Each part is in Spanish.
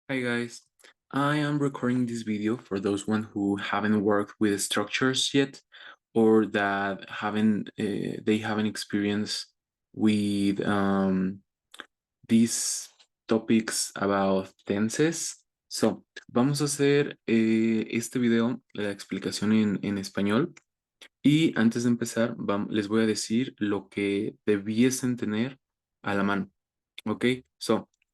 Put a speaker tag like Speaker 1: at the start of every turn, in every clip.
Speaker 1: Hi guys, I am recording this video for those one who haven't worked with structures yet or that they haven't experienced with these topics about tenses. So, vamos a hacer este video, la explicación en español y antes de empezar les voy a decir lo que debiesen tener a la mano. Ok,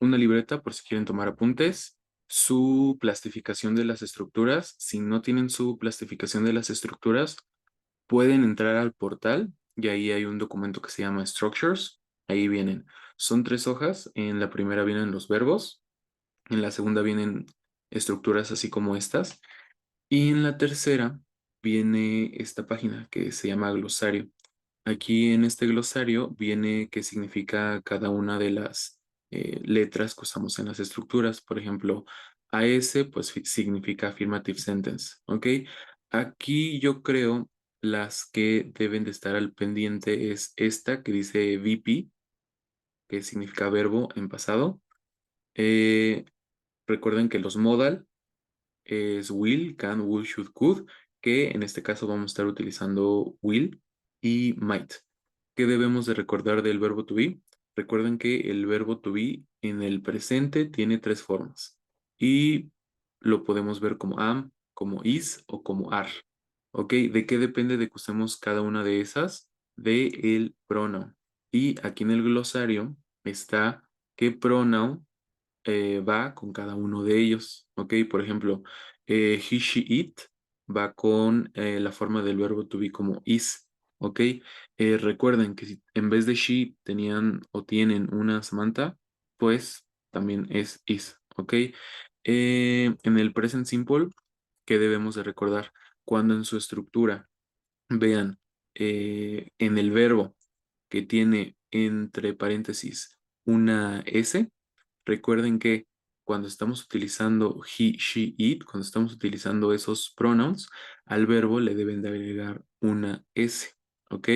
Speaker 1: una libreta por si quieren tomar apuntes, su plastificación de las estructuras. Si no tienen su plastificación de las estructuras, pueden entrar al portal y ahí hay un documento que se llama Structures. Ahí vienen. Son tres hojas. En la primera vienen los verbos, en la segunda vienen estructuras así como estas y en la tercera viene esta página que se llama glosario. Aquí en este glosario viene qué significa cada una de las letras que usamos en las estructuras. Por ejemplo, AS pues significa affirmative sentence, ¿ok? Aquí yo creo las que deben de estar al pendiente es esta que dice VP, que significa verbo en pasado. Eh, Recuerden que los modal es will, can, would, should, could, que en este caso vamos a estar utilizando will y might. ¿Qué debemos de recordar del verbo to be? Recuerden que el verbo to be en el presente tiene tres formas y lo podemos ver como am, como is o como are. ¿Ok? ¿De qué depende de que usemos cada una de esas? De el pronoun. Y aquí en el glosario está qué pronoun va con cada uno de ellos, ¿ok? Por ejemplo, he, she, it va con la forma del verbo to be como is, ¿ok? Recuerden que si en vez de she tenían o tienen una Samantha, pues también es is, ¿ok? En el present simple, ¿qué debemos de recordar? Cuando en su estructura vean en el verbo que tiene entre paréntesis una S. Recuerden que cuando estamos utilizando he, she, it, cuando estamos utilizando esos pronouns, al verbo le deben de agregar una S, ¿ok?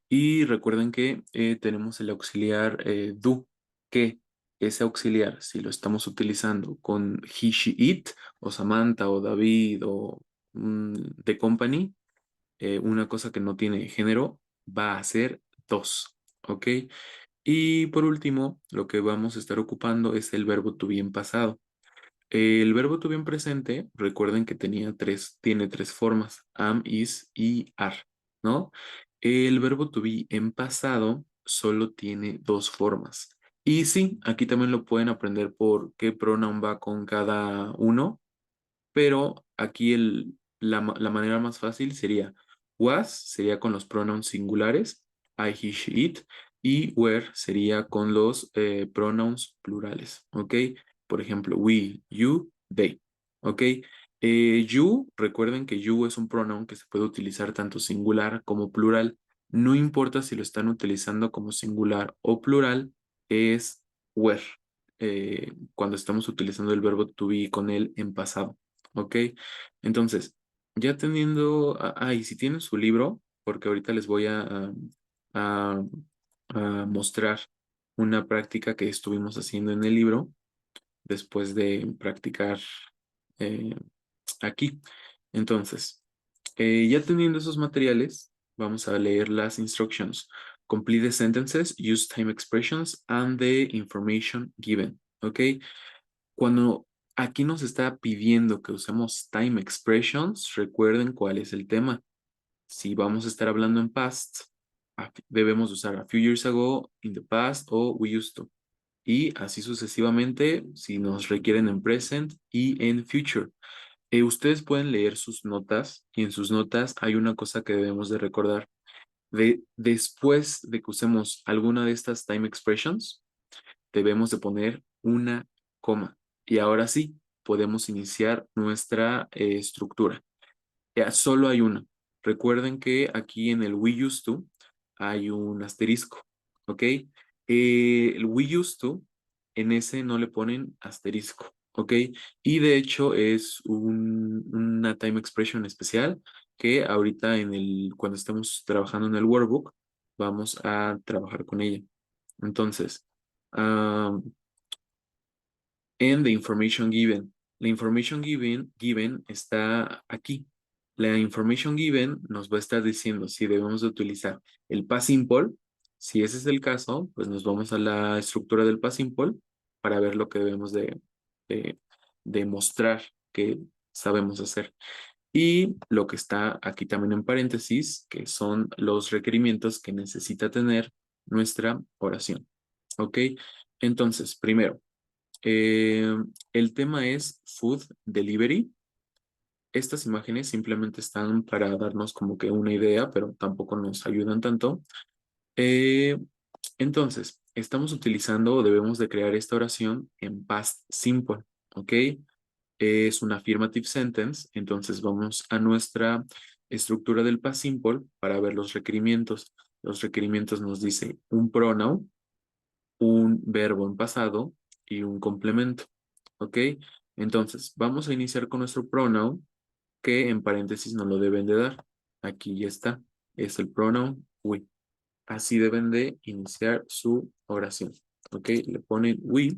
Speaker 1: Y recuerden que tenemos el auxiliar do, que ese auxiliar, si lo estamos utilizando con he, she, it, o Samantha, o David, o the company, una cosa que no tiene género, va a ser dos, ¿ok? Y por último, lo que vamos a estar ocupando es el verbo to be en pasado. El verbo to be en presente, recuerden que tiene tres formas, am, is y are, ¿no? El verbo to be en pasado solo tiene dos formas. Y sí, aquí también lo pueden aprender por qué pronoun va con cada uno, pero aquí la manera más fácil sería was, sería con los pronouns singulares, I, he, she, it, y were sería con los pronouns plurales, ¿ok? Por ejemplo, we, you, they, ¿ok? You, recuerden que you es un pronoun que se puede utilizar tanto singular como plural. No importa si lo están utilizando como singular o plural, es were, cuando estamos utilizando el verbo to be con él en pasado. ¿Ok? Entonces, ya teniendo, y si tienen su libro, porque ahorita les voy a- a mostrar una práctica que estuvimos haciendo en el libro después de practicar eh, aquí. Entonces, ya teniendo esos materiales, vamos a leer las instructions. Complete the sentences, use time expressions and the information given. ¿Ok? Cuando aquí nos está pidiendo que usemos time expressions, recuerden cuál es el tema. Si vamos a estar hablando en past, debemos usar a few years ago, in the past o we used to. Y así sucesivamente si nos requieren en present y en future. Ustedes pueden leer sus notas y en sus notas hay una cosa que debemos de recordar. Después de que usemos alguna de estas time expressions, debemos de poner una coma. Y ahora sí, podemos iniciar nuestra estructura. Ya, solo hay una. Recuerden que aquí en el we used to hay un asterisco, ¿ok? El we used to, en ese no le ponen asterisco, ¿ok? Y de hecho es una time expression especial que ahorita cuando estemos trabajando en el workbook, vamos a trabajar con ella. Entonces, and the information given. La information given está aquí. La information given nos va a estar diciendo si debemos de utilizar el past simple. Si ese es el caso, pues nos vamos a la estructura del past simple para ver lo que debemos de, de mostrar que sabemos hacer. Y lo que está aquí también en paréntesis, que son los requerimientos que necesita tener nuestra oración. ¿Ok? Entonces, primero, eh, el tema es food delivery. Estas imágenes simplemente están para darnos como que una idea, pero tampoco nos ayudan tanto. Eh, entonces, estamos utilizando o debemos de crear esta oración en past simple, ¿ok? Es una affirmative sentence, entonces vamos a nuestra estructura del past simple para ver los requerimientos. Los requerimientos nos dice un pronoun, un verbo en pasado y un complemento, ¿ok? Entonces, vamos a iniciar con nuestro pronoun, que en paréntesis nos lo deben de dar. Aquí ya está, es el pronoun we. Así deben de iniciar su oración, ¿ok? Le ponen we.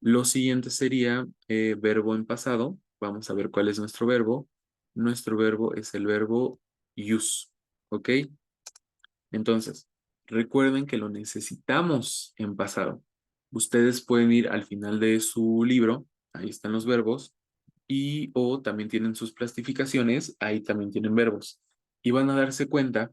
Speaker 1: Lo siguiente sería verbo en pasado. Vamos a ver cuál es nuestro verbo. Nuestro verbo es el verbo use, ¿ok? Entonces, recuerden que lo necesitamos en pasado. Ustedes pueden ir al final de su libro, ahí están los verbos, y o también tienen sus plastificaciones, ahí también tienen verbos. Y van a darse cuenta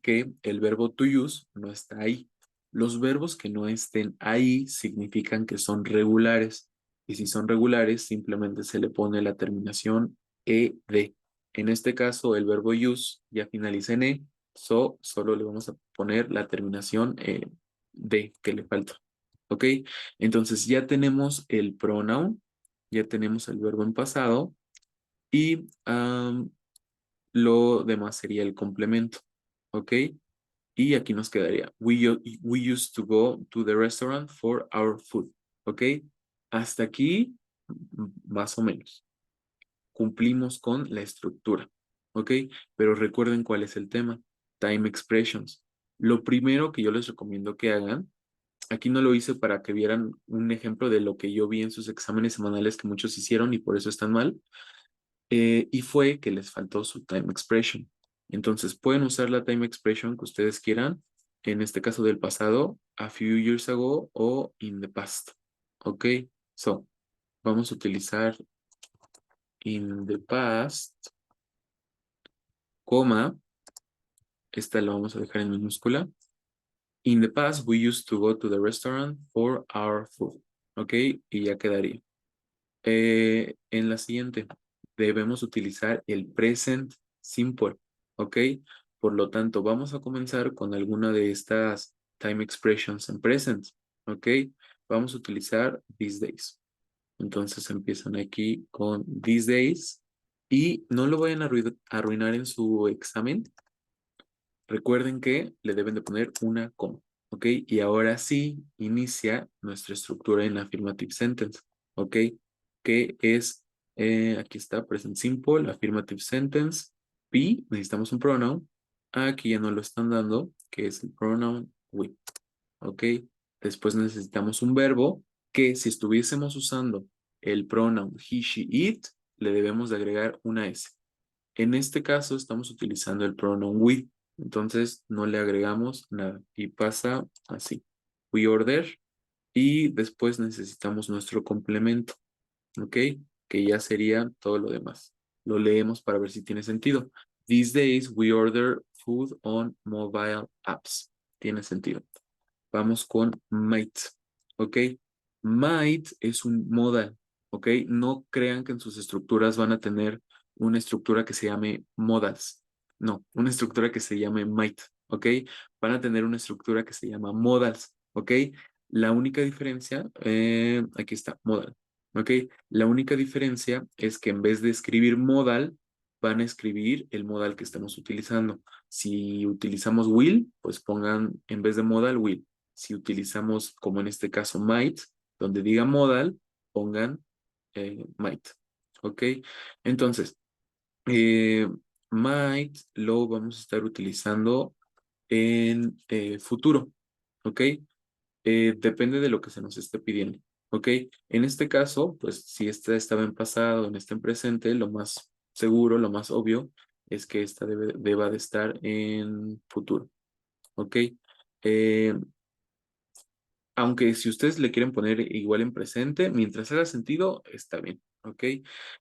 Speaker 1: que el verbo to use no está ahí. Los verbos que no estén ahí significan que son regulares. Y si son regulares, simplemente se le pone la terminación ed. En este caso, el verbo use ya finaliza en e, solo le vamos a poner la terminación de que le falta. ¿Ok? Entonces ya tenemos el pronoun, ya tenemos el verbo en pasado y lo demás sería el complemento. ¿Ok? Y aquí nos quedaría, we used to go to the restaurant for our food. ¿Ok? Hasta aquí, más o menos. Cumplimos con la estructura. ¿Ok? Pero recuerden cuál es el tema. Time expressions. Lo primero que yo les recomiendo que hagan, aquí no lo hice para que vieran un ejemplo de lo que yo vi en sus exámenes semanales que muchos hicieron y por eso están mal, y fue que les faltó su time expression. Entonces pueden usar la time expression que ustedes quieran, en este caso del pasado, a few years ago o in the past. Ok, so vamos a utilizar in the past, coma, esta la vamos a dejar en minúscula. In the past, we used to go to the restaurant for our food. Ok, y ya quedaría. En la siguiente, debemos utilizar el present simple, ¿ok? Por lo tanto, vamos a comenzar con alguna de estas time expressions en present, ¿ok? Vamos a utilizar these days. Entonces empiezan aquí con these days y no lo vayan a arruinar en su examen. Recuerden que le deben de poner una coma, ¿ok? Y ahora sí inicia nuestra estructura en affirmative sentence, ¿ok? Que es, aquí está, present simple, affirmative sentence, P, necesitamos un pronoun, aquí ya no lo están dando, que es el pronoun we, ¿ok? Después necesitamos un verbo que si estuviésemos usando el pronoun he, she, it, le debemos de agregar una S. En este caso estamos utilizando el pronoun we, entonces no le agregamos nada y pasa así. We order y después necesitamos nuestro complemento, ¿ok? Que ya sería todo lo demás. Lo leemos para ver si tiene sentido. These days we order food on mobile apps. Tiene sentido. Vamos con might, ¿ok? Might es un modal, ¿ok? No crean que en sus estructuras van a tener una estructura que se llame modals. No, una estructura que se llame might, ¿ok? Van a tener una estructura que se llama modals, ¿ok? La única diferencia, aquí está, modal, ¿ok? La única diferencia es que en vez de escribir modal, van a escribir el modal que estamos utilizando. Si utilizamos will, pues pongan en vez de modal, will. Si utilizamos, como en este caso, might, donde diga modal, pongan might. ¿Ok? Entonces, eh, might lo vamos a estar utilizando en futuro. ¿Ok? Depende de lo que se nos esté pidiendo. ¿ok? En este caso, pues si esta estaba en pasado, en este en presente, lo más seguro, lo más obvio, es que esta deba de estar en futuro, ¿ok? Eh, Aunque si ustedes le quieren poner igual en presente, mientras haga sentido, está bien, ¿ok?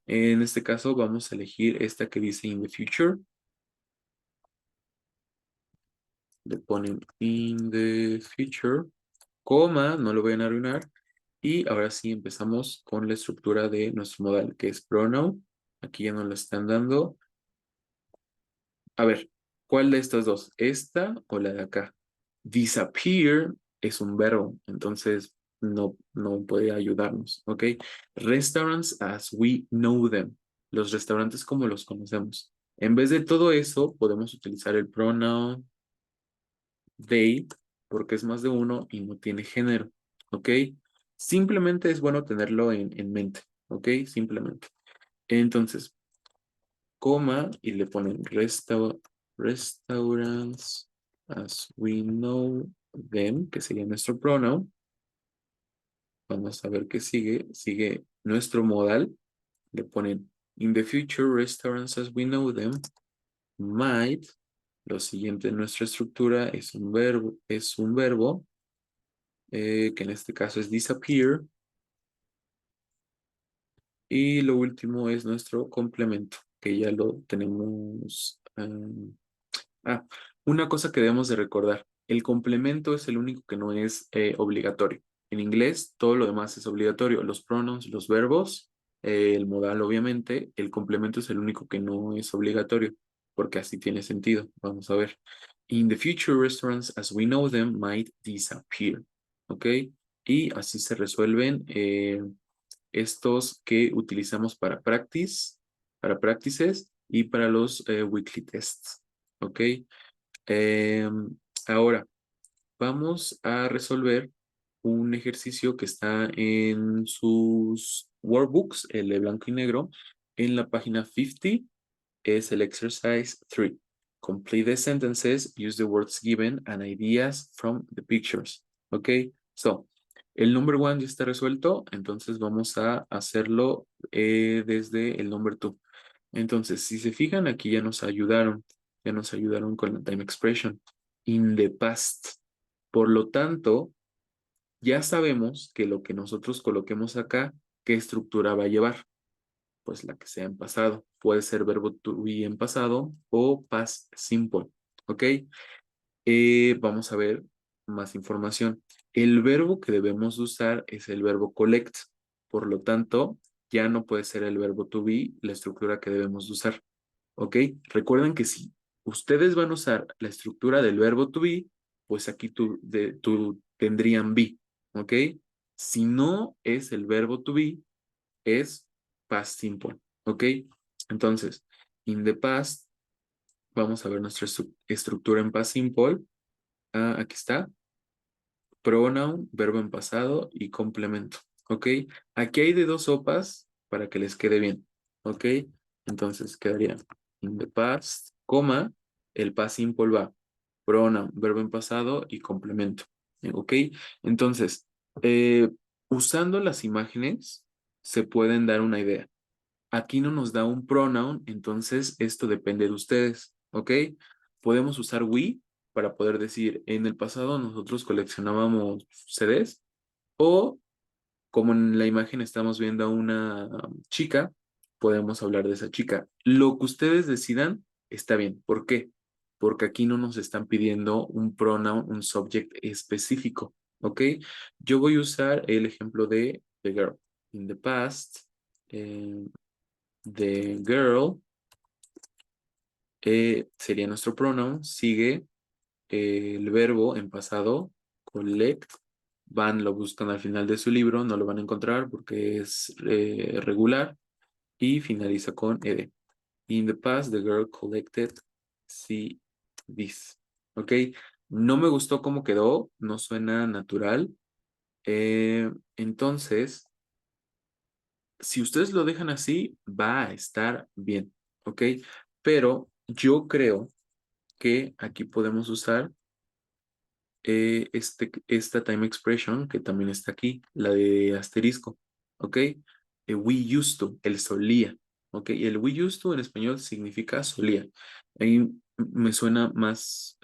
Speaker 1: En este caso vamos a elegir esta que dice in the future. Le ponen in the future, coma, no lo vayan a arruinar. Y ahora sí empezamos con la estructura de nuestro modal, que es pronoun. Aquí ya nos lo están dando. A ver, ¿cuál de estas dos? ¿Esta o la de acá? Disappear es un verbo, entonces no puede ayudarnos, ¿ok? Restaurants as we know them. Los restaurantes como los conocemos. En vez de todo eso, podemos utilizar el pronoun they, porque es más de uno y no tiene género, ¿ok? Simplemente es bueno tenerlo en mente, ¿ok? Simplemente. Entonces, coma y le ponen restaurants as we know them, que sería nuestro pronoun. Vamos a ver qué sigue. Sigue nuestro modal. Le ponen in the future restaurants as we know them might. Lo siguiente en nuestra estructura es un verbo que en este caso es disappear. Y lo último es nuestro complemento, que ya lo tenemos. Ah, una cosa que debemos de recordar, el complemento es el único que no es obligatorio. En inglés, todo lo demás es obligatorio. Los pronoms, los verbos, el modal, obviamente. El complemento es el único que no es obligatorio, porque así tiene sentido. Vamos a ver. In the future, restaurants as we know them might disappear. ¿Ok? Y así se resuelven estos que utilizamos para practices y para los weekly tests. ¿Ok? Ahora, vamos a resolver un ejercicio que está en sus workbooks, el de blanco y negro, en la página 50, es el exercise 3. Complete the sentences, use the words given and ideas from the pictures. Ok, so, el number one ya está resuelto, entonces vamos a hacerlo desde el number two. Entonces, si se fijan, aquí ya nos ayudaron con la time expression in the past. Por lo tanto, ya sabemos que lo que nosotros coloquemos acá, ¿qué estructura va a llevar? Pues la que sea en pasado. Puede ser verbo to be en pasado o past simple. ¿Ok? Vamos a ver más información. El verbo que debemos usar es el verbo collect. Por lo tanto, ya no puede ser el verbo to be la estructura que debemos usar. ¿Ok? Recuerden que si ustedes van a usar la estructura del verbo to be, pues aquí tú tendrían be. ¿Ok? Si no es el verbo to be, es past simple. ¿Ok? Entonces, in the past, vamos a ver nuestra estructura en past simple. Ah, aquí está. Pronoun, verbo en pasado y complemento. ¿Ok? Aquí hay de dos sopas para que les quede bien. ¿Ok? Entonces quedaría in the past, coma, el past simple va. Pronoun, verbo en pasado y complemento. ¿Ok? Entonces, eh, usando las imágenes, se pueden dar una idea. Aquí no nos da un pronoun, entonces esto depende de ustedes, ¿ok? Podemos usar we para poder decir, en el pasado nosotros coleccionábamos CDs o como en la imagen estamos viendo a una chica, podemos hablar de esa chica. Lo que ustedes decidan está bien. ¿Por qué? Porque aquí no nos están pidiendo un pronoun, un subject específico, ¿ok? Yo voy a usar el ejemplo de the girl. In the past, eh, the girl sería nuestro pronoun, sigue el verbo en pasado, collect, van, lo buscan al final de su libro, no lo van a encontrar porque es regular y finaliza con ed. In the past, the girl collected this. ¿Ok? No me gustó cómo quedó, no suena natural. Entonces, si ustedes lo dejan así, va a estar bien. ¿Ok? Pero yo creo que aquí podemos usar esta time expression que también está aquí, la de asterisco, ¿ok? We used to, el solía, ¿ok? Y el we used to en español significa solía. Ahí me suena más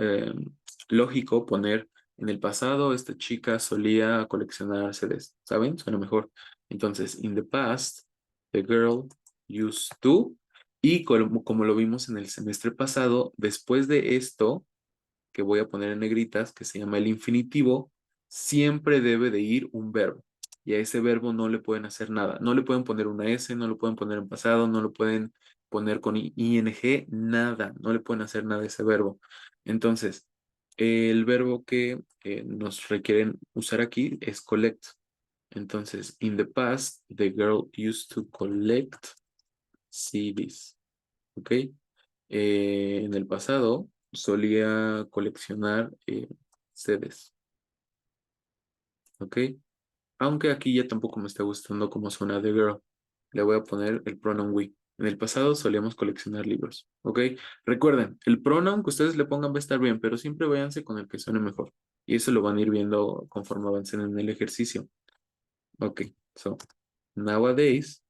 Speaker 1: lógico poner en el pasado esta chica solía coleccionar CDs, ¿saben? Suena mejor. Entonces, in the past, the girl used to, y como lo vimos en el semestre pasado, después de esto que voy a poner en negritas, que se llama el infinitivo, siempre debe de ir un verbo. Y a ese verbo no le pueden hacer nada. No le pueden poner una S, no lo pueden poner en pasado, no lo pueden poner con ing, nada. No le pueden hacer nada a ese verbo. Entonces, el verbo que nos requieren usar aquí es collect. Entonces, in the past, the girl used to collect CDs. ¿Ok? En el pasado solía coleccionar CDs, ¿ok? Aunque aquí ya tampoco me está gustando cómo suena The Girl. Le voy a poner el pronoun we. En el pasado solíamos coleccionar libros, ¿ok? Recuerden, el pronoun que ustedes le pongan va a estar bien, pero siempre váyanse con el que suene mejor. Y eso lo van a ir viendo conforme avancen en el ejercicio. Ok, so, nowadays,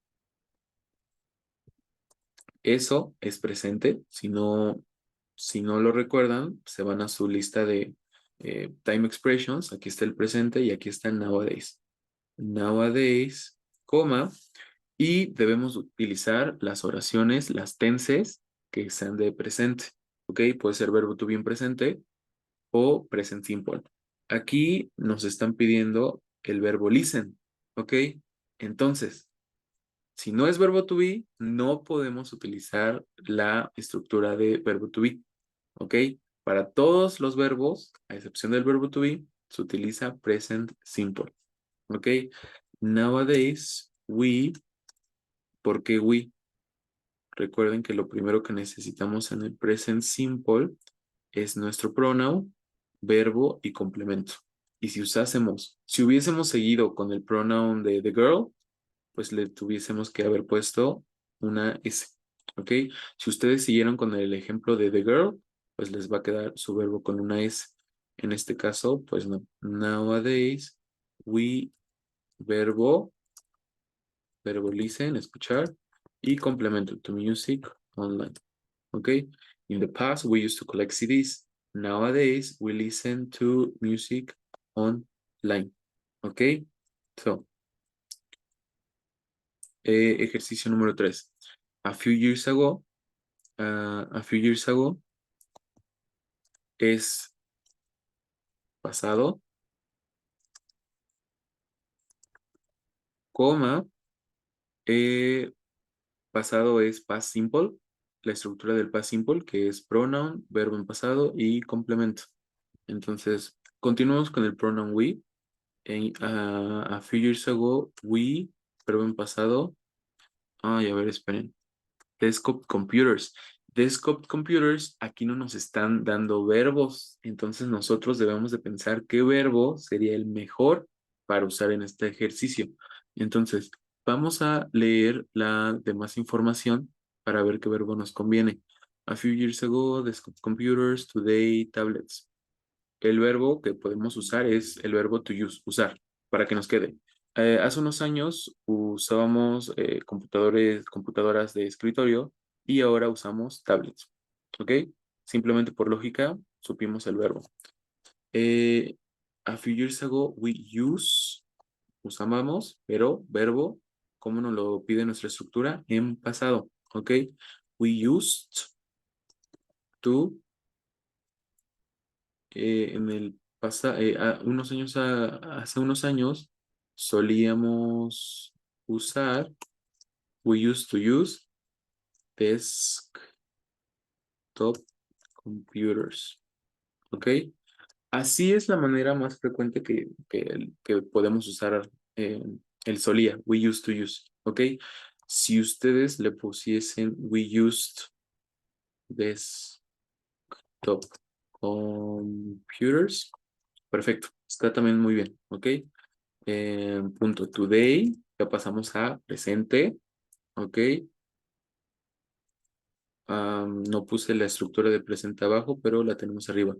Speaker 1: eso es presente. Si no lo recuerdan, se van a su lista de time expressions. Aquí está el presente y aquí está el nowadays. Nowadays, coma, y debemos utilizar las oraciones, las tenses que sean de presente. ¿Ok? Puede ser verbo to be en presente o present simple. Aquí nos están pidiendo el verbo listen. ¿Ok? Entonces, si no es verbo to be, no podemos utilizar la estructura de verbo to be. ¿Ok? Para todos los verbos, a excepción del verbo to be, se utiliza present simple. ¿Ok? Nowadays, ¿por qué we? Recuerden que lo primero que necesitamos en el present simple es nuestro pronoun, verbo y complemento. Y si hubiésemos seguido con el pronoun de the girl, pues le tuviésemos que haber puesto una S. ¿Ok? Si ustedes siguieron con el ejemplo de the girl, pues les va a quedar su verbo con una S. En este caso, pues no. Nowadays, we, verbo, verbo listen, escuchar, y complemento to music online. ¿Ok? In the past, we used to collect CDs. Nowadays, we listen to music online. ¿Ok? So, ejercicio número 3. A few years ago, es pasado, coma, eh, pasado es past simple, la estructura del past simple, que es pronoun, verbo en pasado y complemento. Entonces, continuamos con el pronoun we. A few years ago, we, verbo en pasado. Ay, a ver, esperen. Desktop computers. Desktop computers, aquí no nos están dando verbos, entonces nosotros debemos de pensar qué verbo sería el mejor para usar en este ejercicio. Entonces, vamos a leer la demás información para ver qué verbo nos conviene. A few years ago, desktop computers, today, tablets. El verbo que podemos usar es el verbo to use, usar, para que nos quede. Hace unos años usábamos computadoras de escritorio y ahora usamos tablets. ¿Ok? Simplemente por lógica supimos el verbo. Eh, a few years ago we usábamos, pero verbo, ¿cómo nos lo pide nuestra estructura? En pasado. ¿Ok? We used to hace unos años solíamos usar, we used to use desktop computers. ¿Ok? Así es la manera más frecuente que podemos usar el solía, we used to use. ¿Ok? Si ustedes le pusiesen we used desktop computers, perfecto, está también muy bien. ¿Ok? Punto today, ya pasamos a presente, ¿ok? No puse la estructura de presente abajo, pero la tenemos arriba.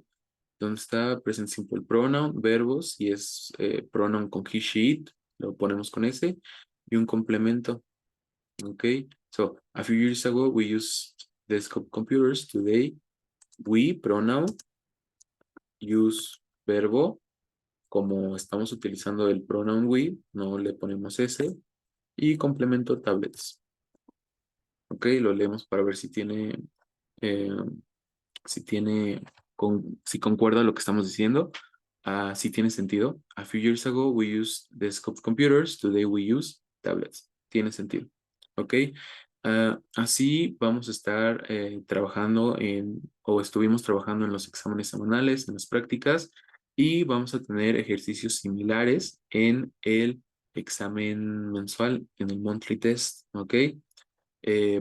Speaker 1: donde está present simple pronoun, verbos, y es pronoun con he, she, it, lo ponemos con ese, y un complemento. Okay, so a few years ago we used desktop computers. Today we pronoun use verbo. Como estamos utilizando el pronoun we, no le ponemos ese. Y complemento tablets. Ok, lo leemos para ver eh, si concuerda lo que estamos diciendo. Si tiene sentido. A few years ago we used desktop computers. Today we use tablets. Tiene sentido. Ok. Así vamos a estar trabajando o estuvimos trabajando en los exámenes semanales, en las prácticas, y vamos a tener ejercicios similares en el examen mensual, en el monthly test. Ok.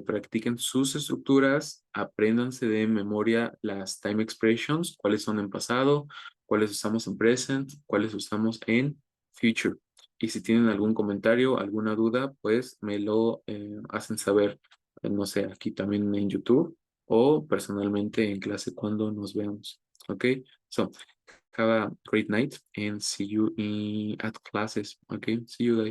Speaker 1: Practiquen sus estructuras, apréndanse de memoria las time expressions, cuáles son en pasado, cuáles usamos en present, cuáles usamos en future. Y si tienen algún comentario, alguna duda, pues me lo hacen saber, no sé, aquí también en YouTube o personalmente en clase cuando nos veamos. Ok, so have a great night and see you at classes. Okay, see you guys.